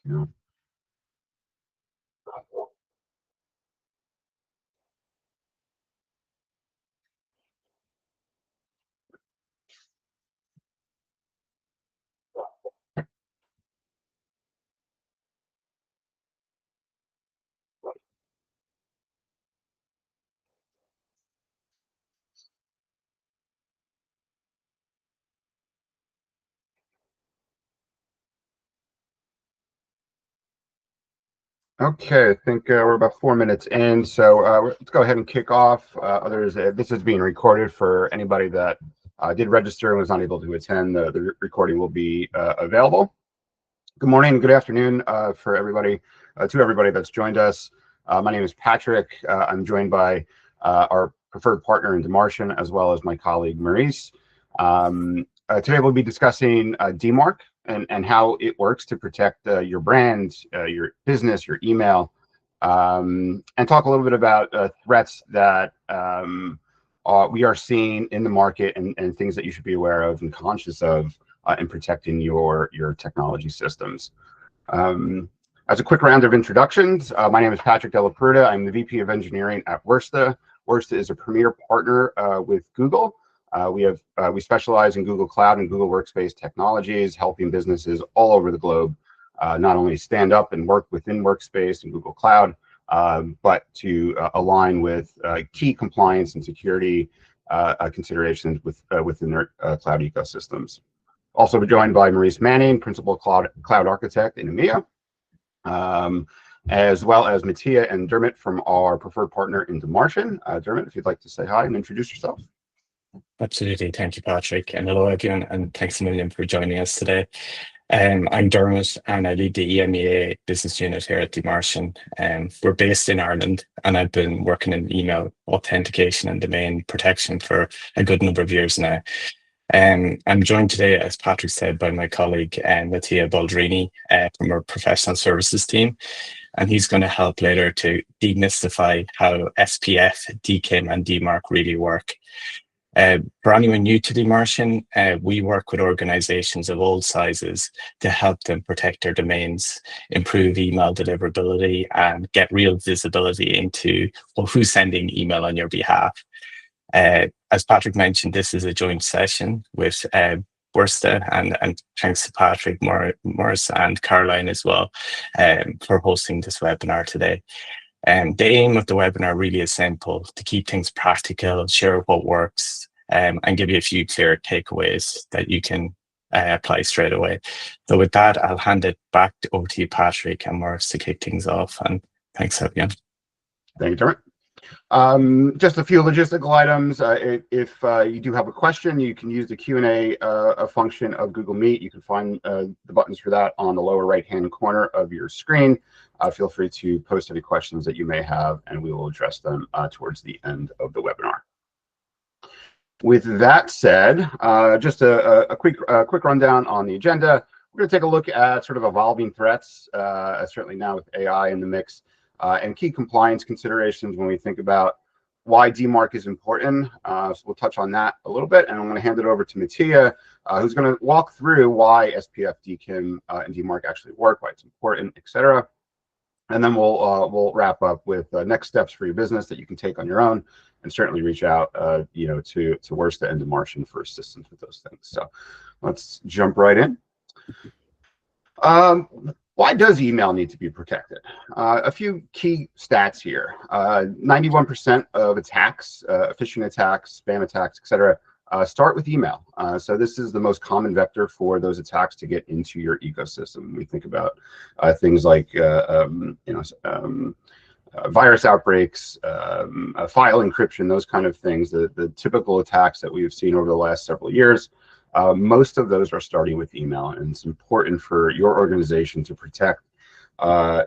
You know. Okay, I think we're about 4 minutes in, so let's go ahead and kick off. This is being recorded for anybody that did register and was not able to attend. The recording will be available. Good morning, good afternoon for everybody, to everybody that's joined us. My name is Patrick. I'm joined by our preferred partner in DMARC, as well as my colleague Maurice. Today we'll be discussing DMARC and how it works to protect your brand, your business, your email, and talk a little bit about threats that we are seeing in the market and things that you should be aware of and conscious of in protecting your technology systems. As a quick round of introductions, my name is Patrick Della Pruta. I'm the VP of Engineering at Wursta. Wursta is a premier partner with Google. We specialize in Google Cloud and Google Workspace technologies, helping businesses all over the globe not only stand up and work within Workspace and Google Cloud, but to align with key compliance and security considerations within their cloud ecosystems. Also joined by Maurice Manning, Principal Cloud Architect in EMEA, as well as Mattia and Dermot from our preferred partner in DMARC. Dermot, if you'd like to say hi and introduce yourself. Absolutely. Thank you, Patrick. And hello, everyone. And thanks a million for joining us today. I'm Dermot, and I lead the EMEA business unit here at DMARC. We're based in Ireland, and I've been working in email authentication and domain protection for a good number of years now. I'm joined today, as Patrick said, by my colleague, Mattia Baldrini, from our professional services team. And he's going to help later to demystify how SPF, DKIM, and DMARC really work. For anyone new to DMARC, we work with organizations of all sizes to help them protect their domains, improve email deliverability, and get real visibility into who's sending email on your behalf. As Patrick mentioned, this is a joint session with Wursta, and thanks to Patrick, Morris, and Caroline as well for hosting this webinar today. The aim of the webinar really is simple: to keep things practical, share what works, and give you a few clear takeaways that you can apply straight away. So with that, I'll hand it back over to you, Patrick and Morris, to kick things off. And thanks again. Thank you, Dermot. Just a few logistical items. If you do have a question, you can use the Q&A function of Google Meet. You can find the buttons for that on the lower right-hand corner of your screen. Feel free to post any questions that you may have, and we will address them towards the end of the webinar. With that said, just a quick rundown on the agenda. We're going to take a look at sort of evolving threats, certainly now with AI in the mix, and key compliance considerations when we think about why DMARC is important. So we'll touch on that a little bit, and I'm going to hand it over to Mattia, who's going to walk through why SPF, DKIM, and DMARC actually work, why it's important, etc. And then we'll wrap up with next steps for your business that you can take on your own, and certainly reach out, to Wursta and DMARC for assistance with those things. So let's jump right in. Why does email need to be protected? A few key stats here. 91% of attacks, phishing attacks, spam attacks, etc., start with email. So this is the most common vector for those attacks to get into your ecosystem. We think about things like virus outbreaks, file encryption, those kind of things, the typical attacks that we've seen over the last several years. Most of those are starting with email, and it's important for your organization to protect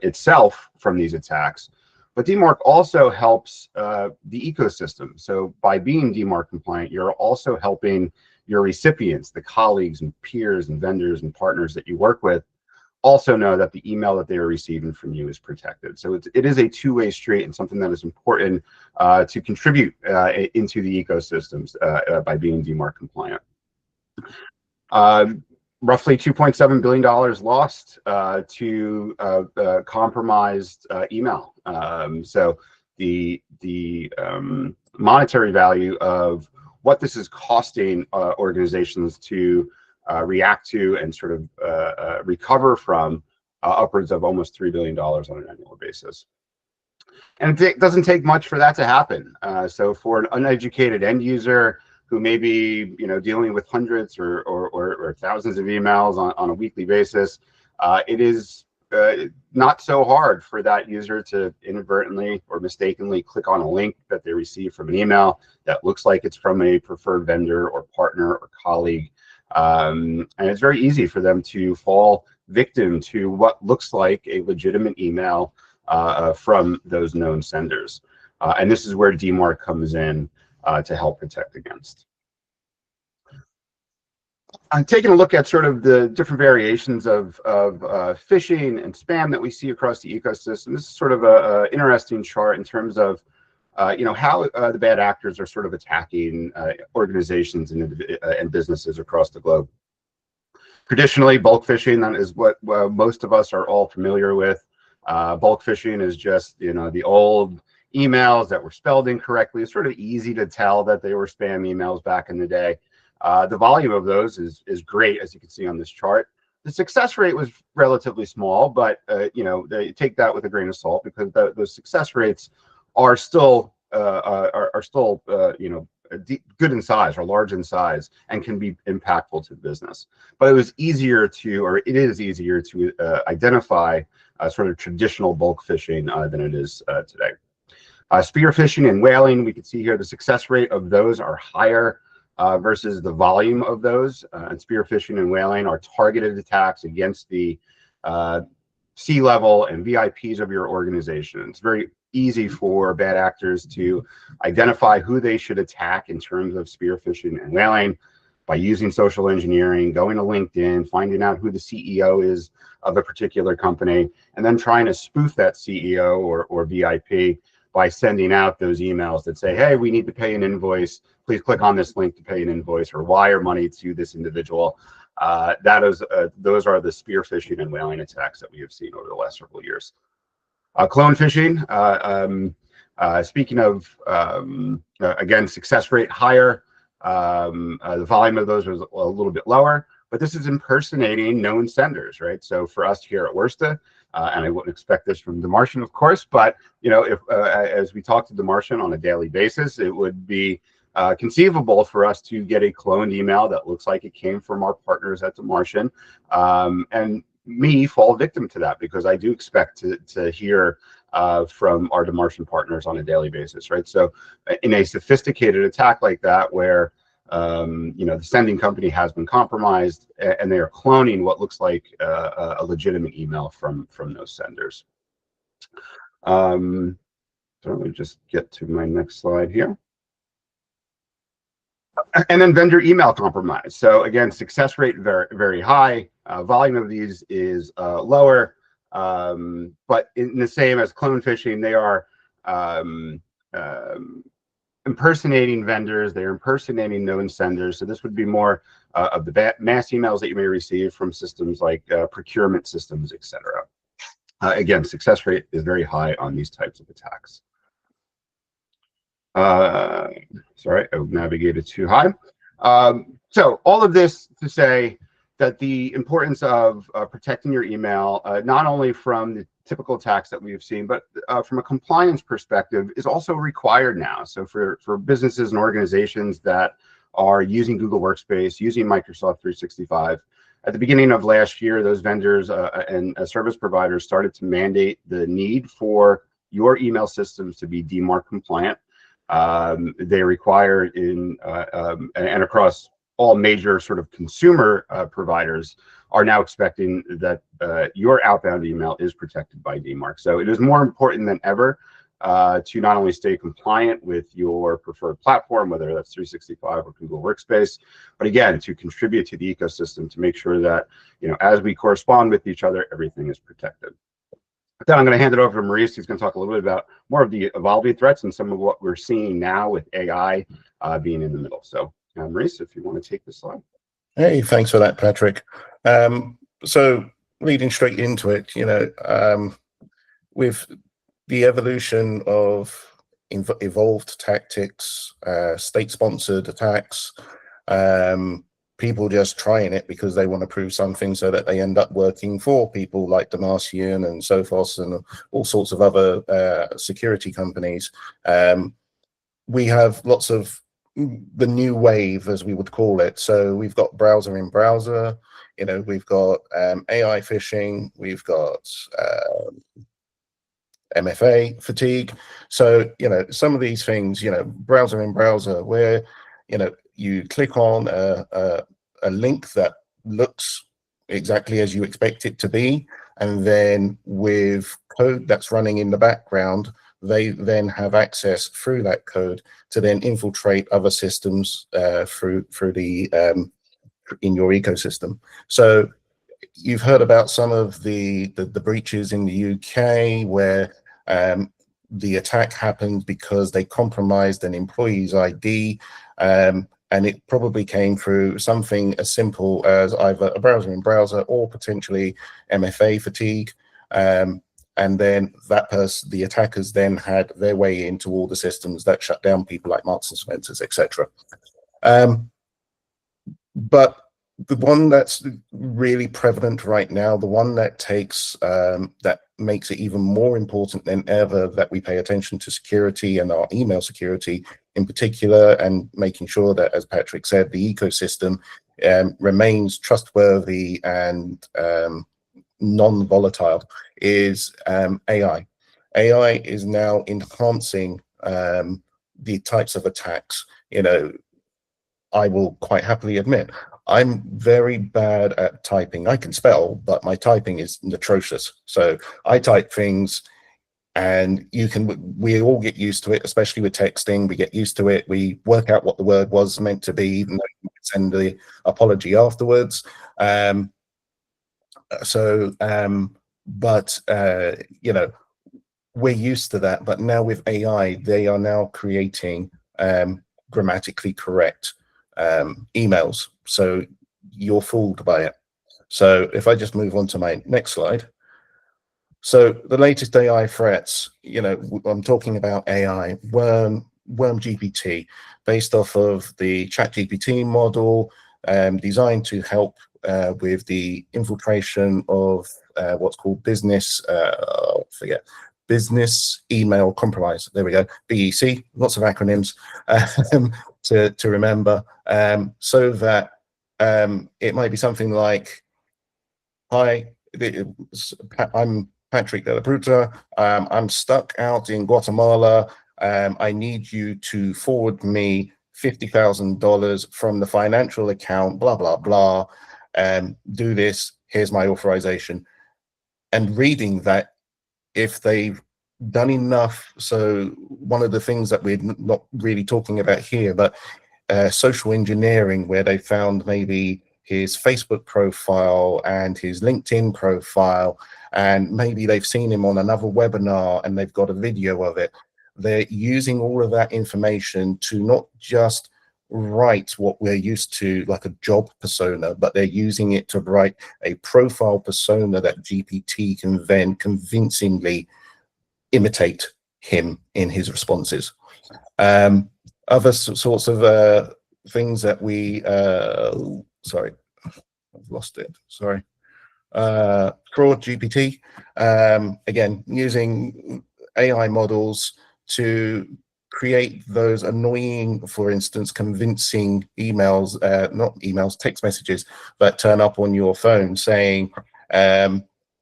itself from these attacks. But DMARC also helps the ecosystem. So by being DMARC compliant, you're also helping your recipients, the colleagues and peers and vendors and partners that you work with, also know that the email that they are receiving from you is protected. So it is a two-way street, and something that is important to contribute into the ecosystems by being DMARC compliant. roughly $2.7 billion lost to compromised email. So the monetary value of what this is costing organizations to react to and sort of recover from upwards of almost $3 billion on an annual basis. And it doesn't take much for that to happen. So for an uneducated end user who may be, dealing with hundreds or thousands of emails on a weekly basis, it is not so hard for that user to inadvertently or mistakenly click on a link that they receive from an email that looks like it's from a preferred vendor or partner or colleague. And it's very easy for them to fall victim to what looks like a legitimate email from those known senders. And this is where DMARC comes in to help protect against. Taking a look at sort of the different variations of phishing and spam that we see across the ecosystem, this is sort of an interesting chart in terms of how the bad actors are sort of attacking organizations and businesses across the globe. Traditionally, bulk phishing, that is what most of us are all familiar with. Bulk phishing is just, the old emails that were spelled incorrectly. It's sort of easy to tell that they were spam emails back in the day. The volume of those is great, as you can see on this chart. The success rate was relatively small, but they take that with a grain of salt, because those success rates are still good in size or large in size and can be impactful to the business. But it is easier to identify sort of traditional bulk phishing than it is today. Spear phishing and whaling, we can see here the success rate of those are higher versus the volume of those. And spear phishing and whaling are targeted attacks against the C-level and VIPs of your organization. It's very easy for bad actors to identify who they should attack in terms of spear phishing and whaling by using social engineering, going to LinkedIn, finding out who the CEO is of a particular company, and then trying to spoof that CEO or VIP by sending out those emails that say, hey, we need to pay an invoice. Please click on this link to pay an invoice or wire money to this individual. Those are the spear phishing and whaling attacks that we have seen over the last several years. Clone phishing, speaking of, again, success rate higher, the volume of those was a little bit lower, but this is impersonating known senders, right? So for us here at Wursta, and I wouldn't expect this from DMARC, of course, but if as we talk to DMARC on a daily basis, it would be conceivable for us to get a cloned email that looks like it came from our partners at DMARC, and me fall victim to that, because I do expect to hear from our DMARC partners on a daily basis, right? So in a sophisticated attack like that, where the sending company has been compromised and they are cloning what looks like a legitimate email from those senders. So let me just get to my next slide here. And then vendor email compromise. So again, success rate very, very high. Volume of these is lower, but in the same as clone phishing, they are impersonating vendors. They're impersonating known senders. So this would be more of the mass emails that you may receive from systems like procurement systems, etc. Again, success rate is very high on these types of attacks. Sorry, I navigated too high. So all of this to say that the importance of protecting your email, not only from the typical attacks that we've seen, but from a compliance perspective, is also required now. So for businesses and organizations that are using Google Workspace, using Microsoft 365, at the beginning of last year, those vendors and service providers started to mandate the need for your email systems to be DMARC compliant. They require and across all major sort of consumer providers are now expecting that your outbound email is protected by DMARC. So it is more important than ever to not only stay compliant with your preferred platform, whether that's 365 or Google Workspace, but again, to contribute to the ecosystem to make sure that, as we correspond with each other, everything is protected. Then I'm going to hand it over to Maurice, who's going to talk a little bit about more of the evolving threats and some of what we're seeing now with AI being in the middle. So Maurice, if you want to take this slide. Hey, thanks for that, Patrick. So leading straight into it, with the evolution of evolved tactics, state-sponsored attacks, people just trying it because they want to prove something so that they end up working for people like DMARC and Sophos and all sorts of other security companies. We have lots of the new wave, as we would call it. So we've got browser in browser, we've got AI phishing, we've got MFA fatigue. So, some of these things, browser in browser, where, you click on a link that looks exactly as you expect it to be, and then with code that's running in the background, they then have access through that code to then infiltrate other systems through the in your ecosystem. So you've heard about some of the breaches in the UK where the attack happened because they compromised an employee's ID, and it probably came through something as simple as either a browser in browser or potentially MFA fatigue. And then the attackers then had their way into all the systems that shut down people like Marks and Spencer's, etc. But the one that's really prevalent right now, the one that that makes it even more important than ever that we pay attention to security and our email security in particular, and making sure that, as Patrick said, the ecosystem remains trustworthy and non-volatile, is AI. AI is now enhancing the types of attacks. I will quite happily admit, I'm very bad at typing. I can spell, but my typing is atrocious. So I type things, and we all get used to it, especially with texting. We get used to it. We work out what the word was meant to be, even though you might send the apology afterwards. We're used to that. But now with AI, they are now creating grammatically correct emails, so you're fooled by it. So if I just move on to my next slide. So the latest AI threats, I'm talking about AI, WormGPT, based off of the ChatGPT model, designed to help with the infiltration of what's called business email compromise. There we go, BEC, lots of acronyms to remember, so that it might be something like, hi, I'm Patrick de la Bruta, I'm stuck out in Guatemala, I need you to forward me $50,000 from the financial account, blah, blah, blah, do this, here's my authorization. And reading that, if they've done enough, so one of the things that we're not really talking about here, but social engineering, where they found maybe his Facebook profile and his LinkedIn profile, and maybe they've seen him on another webinar and they've got a video of it. They're using all of that information to not just write what we're used to, like a job persona, but they're using it to write a profile persona that GPT can then convincingly imitate him in his responses. Other sorts of things that we, sorry, I've lost it, sorry. Fraud GPT, again, using AI models to create those annoying, for instance, convincing emails, not emails, text messages that turn up on your phone saying,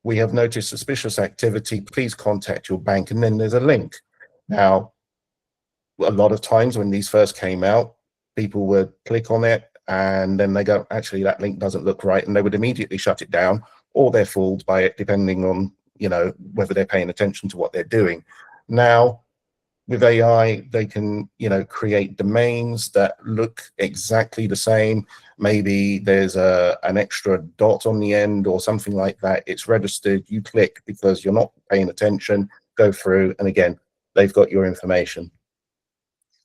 we have noticed suspicious activity, please contact your bank, and then there's a link. Now, a lot of times when these first came out, people would click on it and then they go, actually, that link doesn't look right, and they would immediately shut it down, or they're fooled by it, depending on, whether they're paying attention to what they're doing. Now, with AI, they can, create domains that look exactly the same. Maybe there's an extra dot on the end or something like that. It's registered, you click because you're not paying attention, go through, and again, they've got your information.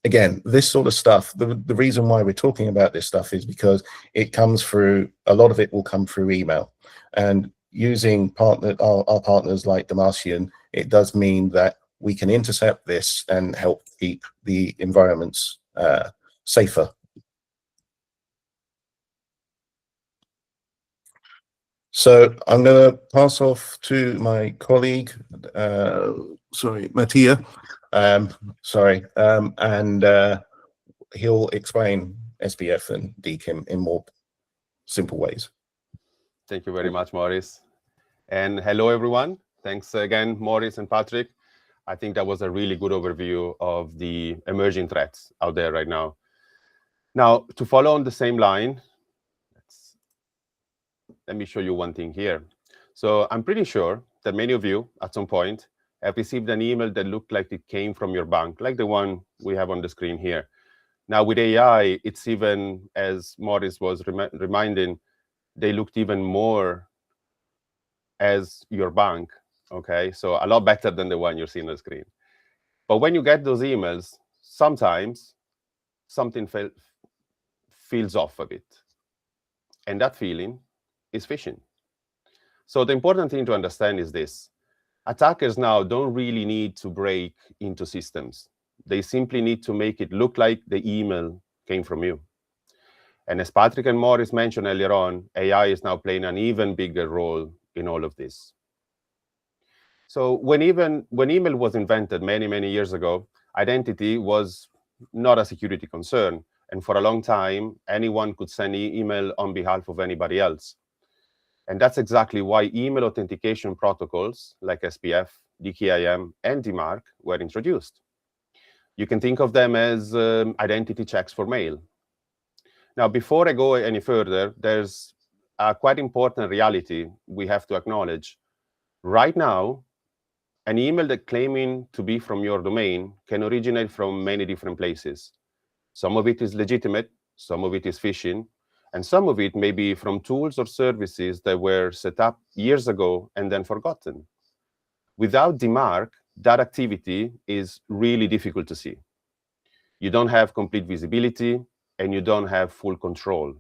again, this sort of stuff, the reason why we're talking about this stuff is because it comes through, a lot of it will come through email. And using our partners like DMARC, it does mean that we can intercept this and help keep the environments safer. So I'm going to pass off to my colleague, Mattia, and he'll explain SPF and DKIM in more simple ways. Thank you very much, Maurice. And hello, everyone. Thanks again, Maurice and Patrick. I think that was a really good overview of the emerging threats out there right now. Now, to follow on the same line, let me show you one thing here. So I'm pretty sure that many of you at some point have received an email that looked like it came from your bank, like the one we have on the screen here. Now with AI, it's even, as Maurice was reminding, they looked even more as your bank, okay? So a lot better than the one you're seeing on the screen. But when you get those emails, sometimes something feels off a bit. And that feeling is phishing. So the important thing to understand is this. Attackers now don't really need to break into systems. They simply need to make it look like the email came from you. And as Patrick and Maurice mentioned earlier on, AI is now playing an even bigger role in all of this. So when email was invented many, many years ago, identity was not a security concern. And for a long time, anyone could send email on behalf of anybody else. And that's exactly why email authentication protocols like SPF, DKIM, and DMARC were introduced. You can think of them as identity checks for mail. Now, before I go any further, there's a quite important reality we have to acknowledge. Right now, an email that claiming to be from your domain can originate from many different places. Some of it is legitimate, some of it is phishing, and some of it may be from tools or services that were set up years ago and then forgotten. Without DMARC, that activity is really difficult to see. You don't have complete visibility, and you don't have full control.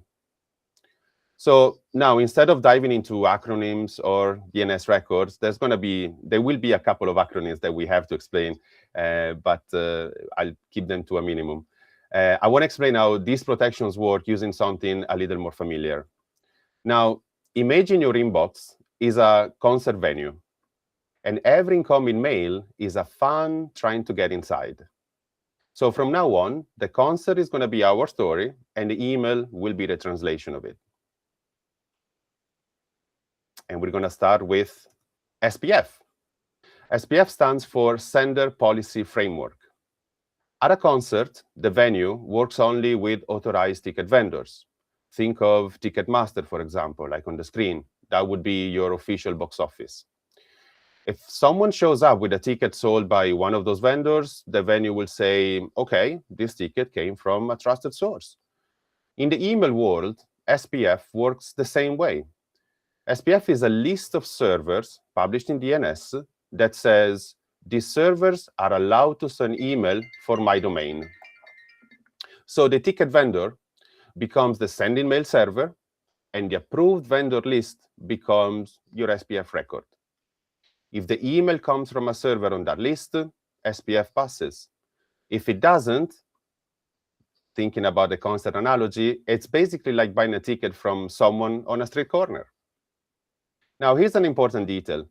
So now, instead of diving into acronyms or DNS records, there will be a couple of acronyms that we have to explain, but I'll keep them to a minimum. I want to explain how these protections work using something a little more familiar. Now, imagine your inbox is a concert venue, and every incoming mail is a fan trying to get inside. So from now on, the concert is going to be our story, and the email will be the translation of it. And we're going to start with SPF. SPF stands for Sender Policy Framework. At a concert, the venue works only with authorized ticket vendors. Think of Ticketmaster, for example, like on the screen. That would be your official box office. If someone shows up with a ticket sold by one of those vendors, the venue will say, okay, this ticket came from a trusted source. In the email world, SPF works the same way. SPF is a list of servers published in DNS that says, these servers are allowed to send email for my domain. So the ticket vendor becomes the sending mail server, and the approved vendor list becomes your SPF record. If the email comes from a server on that list, SPF passes. If it doesn't, thinking about the concert analogy, it's basically like buying a ticket from someone on a street corner. Now, here's an important detail.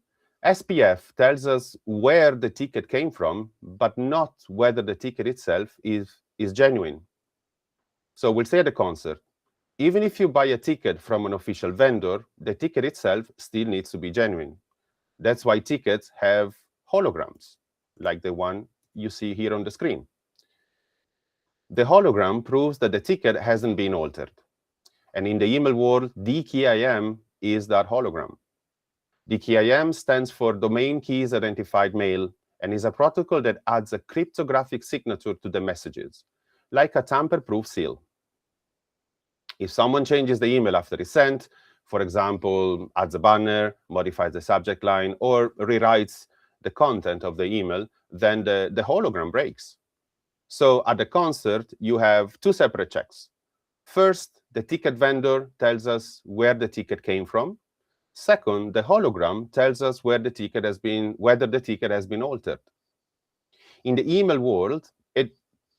SPF tells us where the ticket came from, but not whether the ticket itself is genuine. So we'll say at the concert, even if you buy a ticket from an official vendor, the ticket itself still needs to be genuine. That's why tickets have holograms, like the one you see here on the screen. The hologram proves that the ticket hasn't been altered. And in the email world, DKIM is that hologram. DKIM stands for Domain Keys Identified Mail and is a protocol that adds a cryptographic signature to the messages, like a tamper-proof seal. If someone changes the email after it's sent, for example, adds a banner, modifies the subject line, or rewrites the content of the email, then the hologram breaks. So at the concert, you have two separate checks. First, the ticket vendor tells us where the ticket came from. Second, the hologram tells us where the ticket has been, whether the ticket has been altered. In the email world, it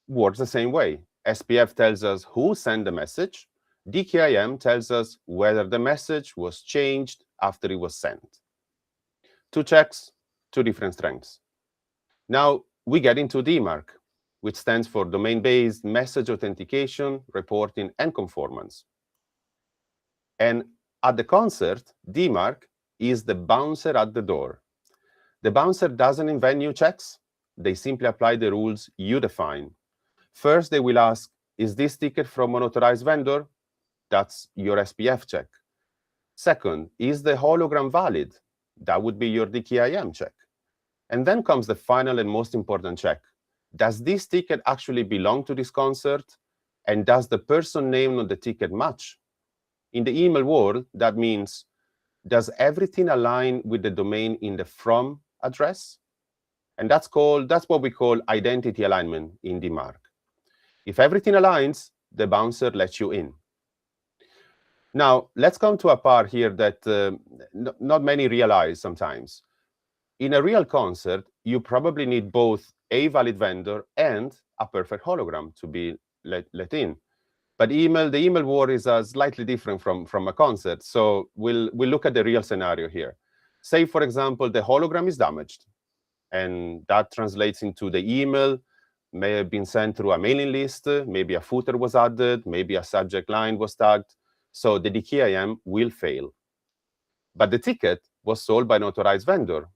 works the same way. SPF tells us who sent the message. DKIM tells us whether the message was changed after it was sent. Two checks, two different strengths. Now we get into DMARC, which stands for Domain-Based Message Authentication, Reporting, and Conformance. And at the concert, DMARC is the bouncer at the door. The bouncer doesn't invent new checks. They simply apply the rules you define. First, they will ask, is this ticket from an authorized vendor? That's your SPF check. Second, is the hologram valid? That would be your DKIM check. And then comes the final and most important check. Does this ticket actually belong to this concert? And does the person named on the ticket match? In the email world, that means, does everything align with the domain in the from address? And that's what we call identity alignment in DMARC. If everything aligns, the bouncer lets you in. Now, let's come to a part here that not many realize sometimes. In a real concert, you probably need both a valid vendor and a perfect hologram to be let in. But the email world is slightly different from a concert. So we'll look at the real scenario here. Say, for example, the hologram is damaged. And that translates into the email may have been sent through a mailing list. Maybe a footer was added. Maybe a subject line was tagged. So the DKIM will fail. But the ticket was sold by an authorized vendor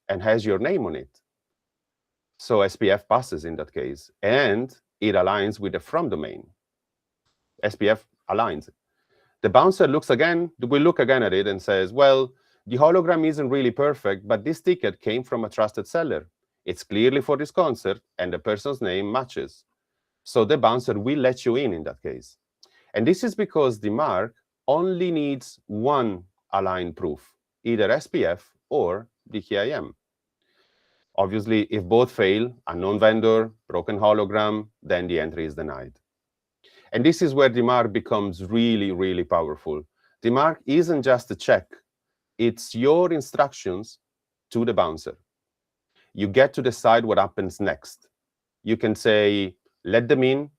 and has your name on it. So SPF passes in that case. And it aligns with the from domain. SPF aligns. The bouncer will look again at it and says, well, the hologram isn't really perfect, but this ticket came from a trusted seller. It's clearly for this concert, and the person's name matches. So the bouncer will let you in that case. And this is because DMARC only needs one aligned proof, either SPF or DKIM. Obviously, if both fail, unknown vendor, broken hologram, then the entry is denied. And this is where DMARC becomes really, really powerful. DMARC isn't just a check. It's your instructions to the bouncer. You get to decide what happens next. You can say, let them in,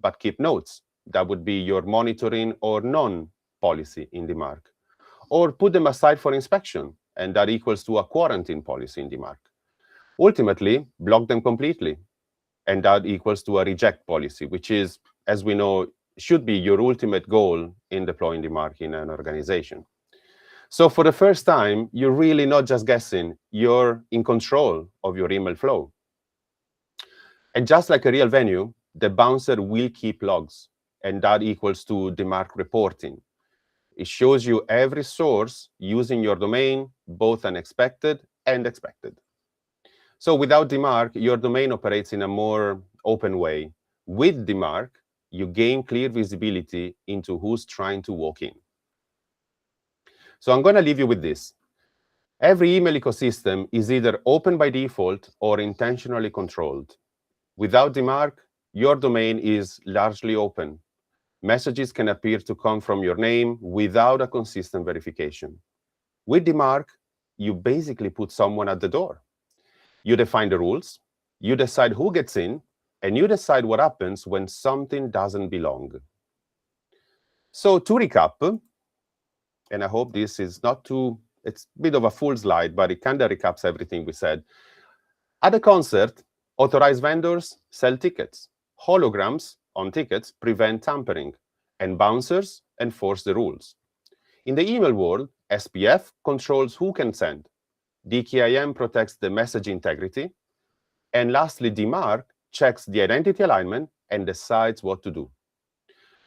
but keep notes. That would be your monitoring or none policy in DMARC. Or put them aside for inspection, and that equals to a quarantine policy in DMARC. Ultimately, block them completely, and that equals to a reject policy, which is, as we know, should be your ultimate goal in deploying DMARC in an organization. So for the first time, you're really not just guessing, you're in control of your email flow. And just like a real venue, the bouncer will keep logs, and that equals to DMARC reporting. It shows you every source using your domain, both unexpected and expected. So without DMARC, your domain operates in a more open way. With DMARC, you gain clear visibility into who's trying to walk in. So I'm going to leave you with this. Every email ecosystem is either open by default or intentionally controlled. Without DMARC, your domain is largely open. Messages can appear to come from your name without a consistent verification. With DMARC, you basically put someone at the door. You define the rules, you decide who gets in, and you decide what happens when something doesn't belong. So to recap, and I hope this is not too, it's a bit of a full slide, but it kind of recaps everything we said. At a concert, authorized vendors sell tickets. Holograms on tickets prevent tampering, and bouncers enforce the rules. In the email world, SPF controls who can send. DKIM protects the message integrity. And lastly, DMARC checks the identity alignment and decides what to do.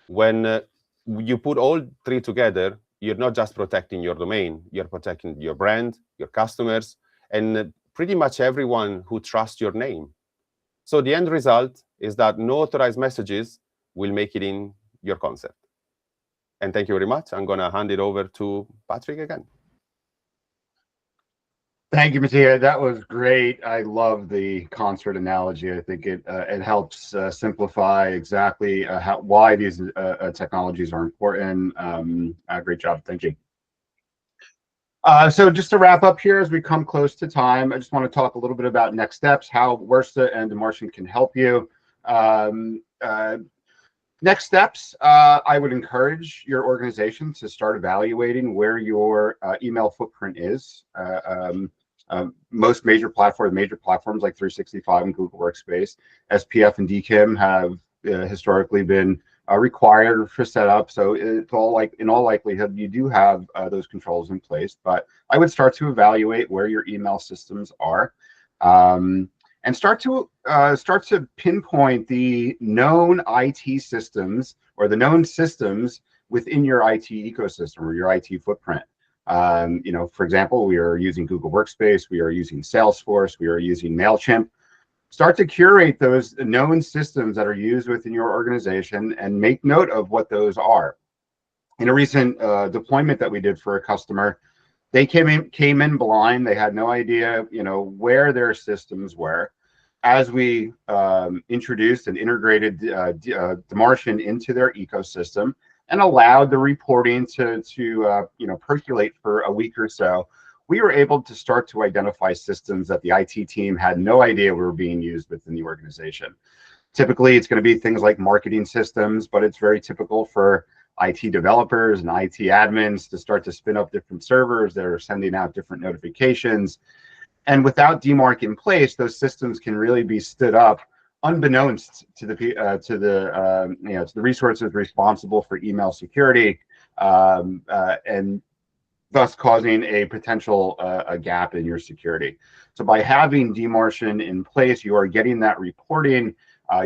When you put all three together, you're not just protecting your domain, you're protecting your brand, your customers, and pretty much everyone who trusts your name. So the end result is that no authorized messages will make it in your concert. And thank you very much. I'm going to hand it over to Patrick again. Thank you, Mattia. That was great. I love the concert analogy. I think it helps simplify exactly why these technologies are important. Great job. Thank you. So just to wrap up here, as we come close to time, I just want to talk a little bit about next steps, how Wursta and DMARC can help you. Next steps, I would encourage your organization to start evaluating where your email footprint is. Most major platforms like 365 and Google Workspace, SPF and DKIM have historically been required for setup. So it's all like, in all likelihood, you do have those controls in place. But I would start to evaluate where your email systems are, and start to pinpoint the known IT systems or the known systems within your IT ecosystem or your IT footprint. For example, we are using Google Workspace, we are using Salesforce, we are using MailChimp. Start to curate those known systems that are used within your organization and make note of what those are. In a recent deployment that we did for a customer, they came in blind. They had no idea, where their systems were. As we introduced and integrated DMARC into their ecosystem and allowed the reporting to percolate for a week or so, we were able to start to identify systems that the IT team had no idea were being used within the organization. Typically, it's going to be things like marketing systems, but it's very typical for IT developers and IT admins to start to spin up different servers that are sending out different notifications. And without DMARC in place, those systems can really be stood up unbeknownst to the resources responsible for email security, and thus causing a potential a gap in your security. So by having DMARC in place, you are getting that reporting.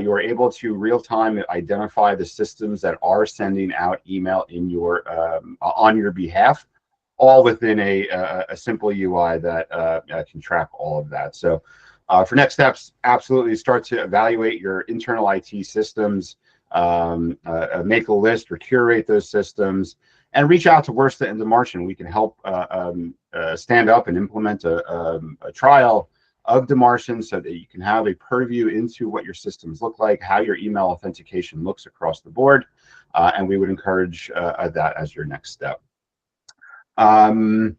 You are able to real-time identify the systems that are sending out email in your on your behalf, all within a simple UI that can track all of that. So for next steps, absolutely start to evaluate your internal IT systems, make a list or curate those systems, and reach out to Wursta and DMARC, and we can help stand up and implement a trial of DMARC so that you can have a purview into what your systems look like, how your email authentication looks across the board, and we would encourage that as your next step. And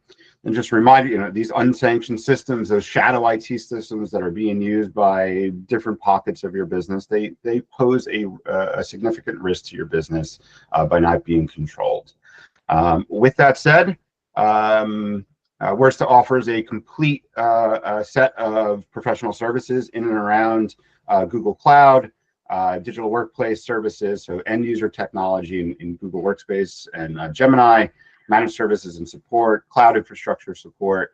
just remind you, these unsanctioned systems, those shadow IT systems that are being used by different pockets of your business, they pose a significant risk to your business by not being controlled. With that said, Wursta offers a complete set of professional services in and around Google Cloud, digital workplace services, so end user technology in Google Workspace and Gemini, managed services and support, cloud infrastructure support,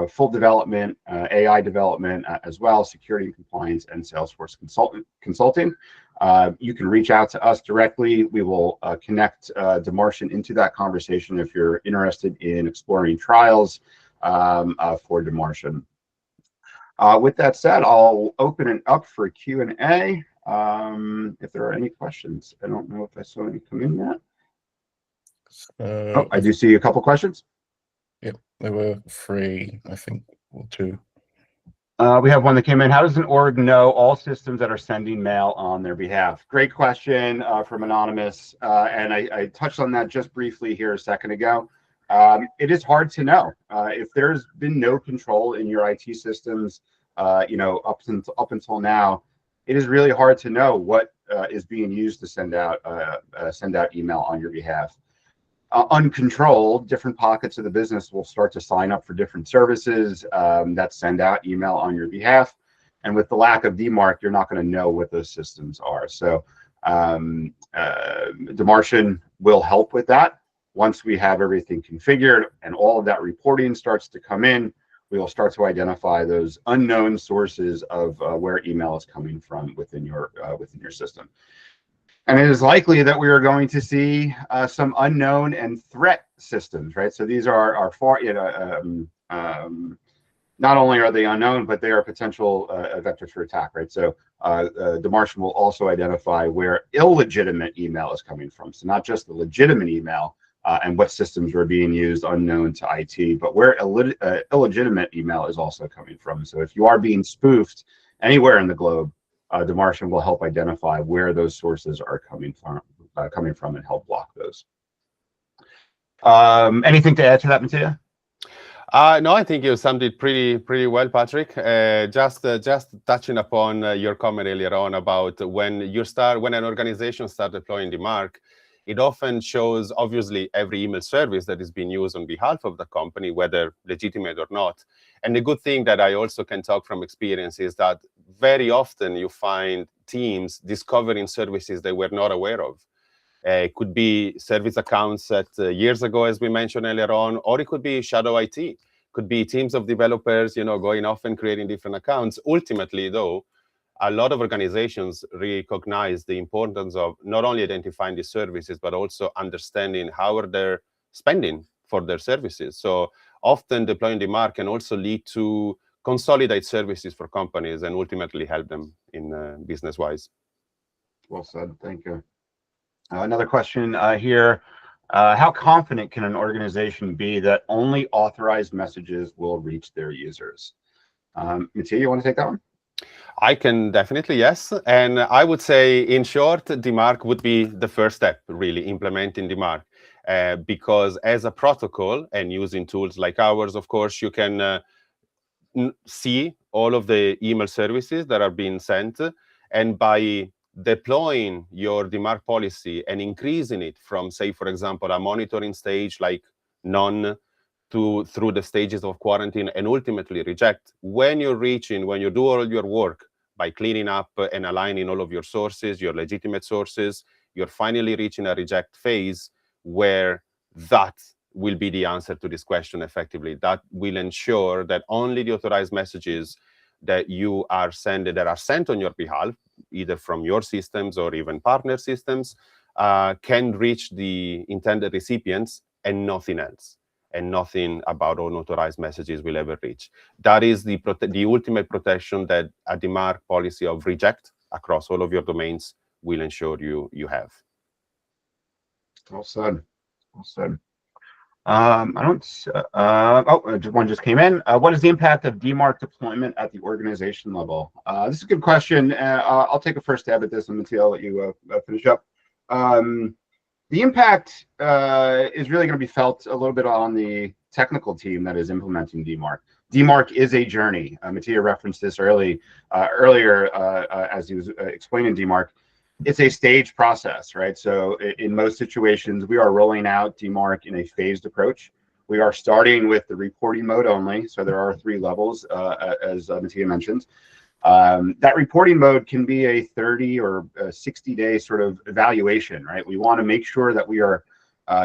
full development, AI development as well, security and compliance, and Salesforce consulting. You can reach out to us directly. We will connect DMARC into that conversation if you're interested in exploring trials for DMARC. With that said, I'll open it up for Q&A. If there are any questions, I don't know if I saw any come in yet. Oh, I do see a couple questions. Yep, there were 3, I think, or 2. We have one that came in. How does an org know all systems that are sending mail on their behalf? Great question from Anonymous. And I touched on that just briefly here a second ago. It is hard to know. If there's been no control in your IT systems, up until now, it is really hard to know what is being used to send out email on your behalf. Uncontrolled, different pockets of the business will start to sign up for different services that send out email on your behalf. And with the lack of DMARC, you're not going to know what those systems are. So DMARC will help with that. Once we have everything configured and all of that reporting starts to come in, we will start to identify those unknown sources of where email is coming from within your system. And it is likely that we are going to see some unknown and threat systems, right? So these are far, not only are they unknown, but they are potential vectors for attack, right? So DMARC will also identify where illegitimate email is coming from. So not just the legitimate email, and what systems were being used unknown to IT, but where illegitimate email is also coming from. So if you are being spoofed anywhere in the globe, DMARC will help identify where those sources are coming from and help block those. Anything to add to that, Mattia? No, I think you summed it pretty well, Patrick. Just touching upon your comment earlier on about when an organization starts deploying DMARC, it often shows, obviously, every email service that is being used on behalf of the company, whether legitimate or not. And the good thing that I also can talk from experience is that very often you find teams discovering services they were not aware of. It could be service accounts that years ago, as we mentioned earlier on, or it could be shadow IT. It could be teams of developers, going off and creating different accounts. Ultimately, though, a lot of organizations recognize the importance of not only identifying these services, but also understanding how are they spending for their services. So often deploying DMARC can also lead to consolidate services for companies and ultimately help them in business-wise. Well said. Thank you. Another question here. How confident can an organization be that only authorized messages will reach their users? Mattia, you want to take that one? I can definitely, yes. And I would say, in short, DMARC would be the first step, really, implementing DMARC. Because as a protocol and using tools like ours, of course, you can see all of the email services that are being sent. And by deploying your DMARC policy and increasing it from, say, for example, a monitoring stage like none through the stages of quarantine and ultimately reject, when you do all your work by cleaning up and aligning all of your sources, your legitimate sources, you're finally reaching a reject phase where that will be the answer to this question effectively. That will ensure that only the authorized messages that you are sent on your behalf, either from your systems or even partner systems, can reach the intended recipients and nothing else. And nothing about unauthorized messages will ever reach. That is the ultimate protection that a DMARC policy of reject across all of your domains will ensure you have. Well said. Well said. One just came in. What is the impact of DMARC deployment at the organization level? This is a good question. I'll take a first stab at this, and Mattia, I'll let you finish up. The impact is really going to be felt a little bit on the technical team that is implementing DMARC. DMARC is a journey. Mattia referenced this earlier as he was explaining DMARC. It's a staged process, right? So in most situations, we are rolling out DMARC in a phased approach. We are starting with the reporting mode only. So there are 3 levels, as Mattia mentioned. That reporting mode can be a 30 or 60-day sort of evaluation, right? We want to make sure that we are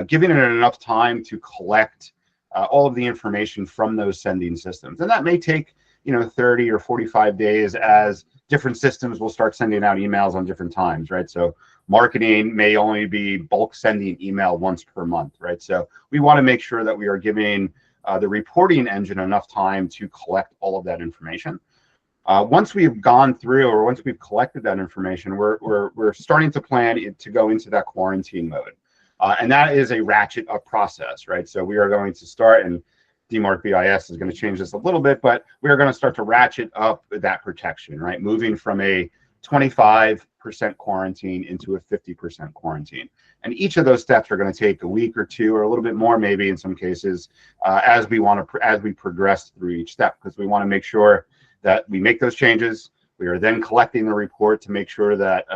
giving it enough time to collect all of the information from those sending systems. And that may take, 30 or 45 days as different systems will start sending out emails on different times, right? So marketing may only be bulk sending email once per month, right? So we want to make sure that we are giving the reporting engine enough time to collect all of that information. Once we've gone through, or once we've collected that information, we're starting to plan to go into that quarantine mode. And that is a ratchet up process, right? So we are going to start, and DMARC BIS is going to change this a little bit, but we are going to start to ratchet up that protection, right? Moving from a 25% quarantine into a 50% quarantine. And each of those steps are going to take a week or 2, or a little bit more, maybe in some cases, as we progress through each step, because we want to make sure that we make those changes. We are then collecting the report to make sure that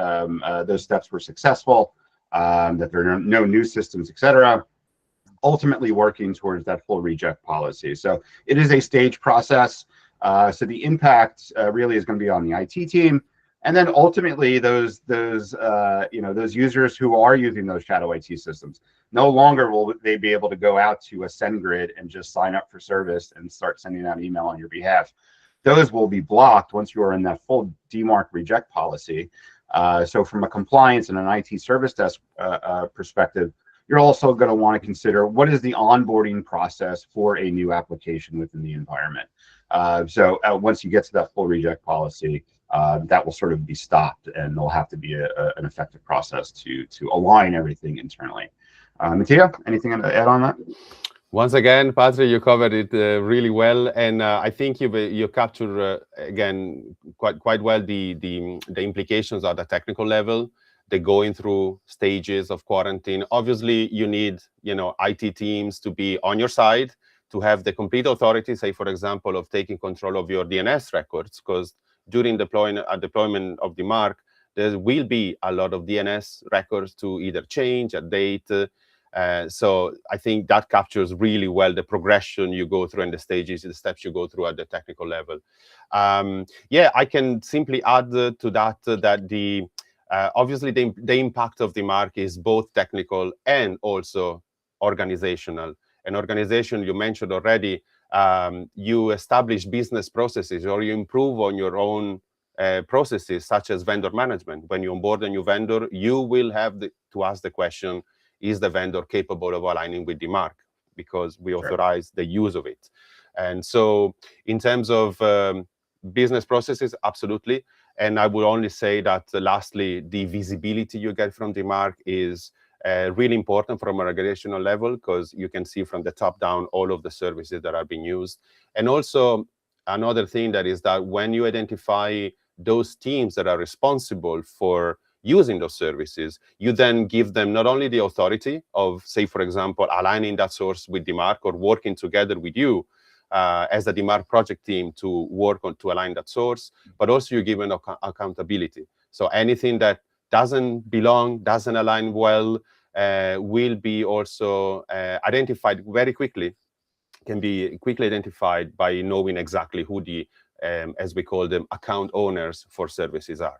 those steps were successful, that there are no new systems, etc. Ultimately working towards that full reject policy. So it is a stage process. So the impact really is going to be on the IT team, and then ultimately those users who are using those shadow IT systems. No longer will they be able to go out to a SendGrid and just sign up for service and start sending out email on your behalf. Those will be blocked once you are in that full DMARC reject policy. So from a compliance and an IT service desk perspective, you're also going to want to consider what is the onboarding process for a new application within the environment. So once you get to that full reject policy, that will sort of be stopped, and there'll have to be an effective process to align everything internally. Mattia, anything to add on that? Once again, Patrick, you covered it really well, and I think you captured again quite well the implications at the technical level. They're going through stages of quarantine. Obviously, you need IT teams to be on your side, to have the complete authority, say for example, of taking control of your DNS records, because during deployment of DMARC, there will be a lot of DNS records to either change, update. So I think that captures really well the progression you go through and the stages, the steps you go through at the technical level. Yeah, I can simply add to that that obviously the impact of DMARC is both technical and also organizational. An organization you mentioned already, you establish business processes or you improve on your own processes, such as vendor management. When you onboard a new vendor, you will have to ask the question, is the vendor capable of aligning with DMARC? Because we authorize the use of it. And so in terms of business processes, absolutely. And I would only say that lastly, the visibility you get from DMARC is really important from an organizational level, because you can see from the top down all of the services that are being used. And also another thing that is that when you identify those teams that are responsible for using those services, you then give them not only the authority of, say, for example, aligning that source with DMARC or working together with you as a DMARC project team to work on to align that source, but also you give them accountability. So anything that doesn't belong, doesn't align well, will be also identified very quickly, can be quickly identified by knowing exactly who the, as we call them, account owners for services are.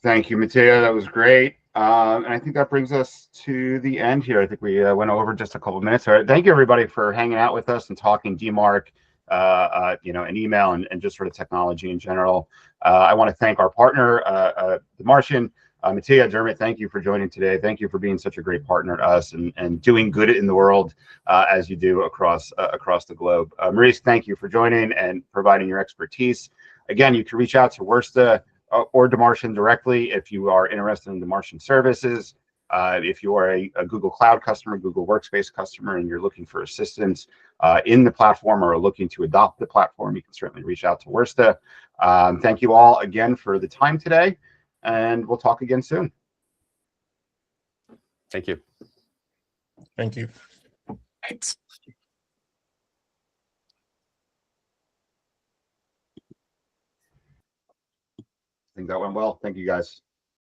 Thank you, Mattia. That was great. And I think that brings us to the end here. I think we went over just a couple of minutes. All right. Thank you, everybody, for hanging out with us and talking DMARC, and email and just sort of technology in general. I want to thank our partner, The Martian. Mattia, Dermot, thank you for joining today. Thank you for being such a great partner to us and doing good in the world as you do across the globe. Maurice, thank you for joining and providing your expertise. Again, you can reach out to Wursta or DeMartian directly if you are interested in DeMartian services. If you are a Google Cloud customer, Google Workspace customer, and you're looking for assistance in the platform or are looking to adopt the platform, you can certainly reach out to Wursta. Thank you all again for the time today, and we'll talk again soon. Thank you. Thank you. Thanks. I think that went well. Thank you, guys.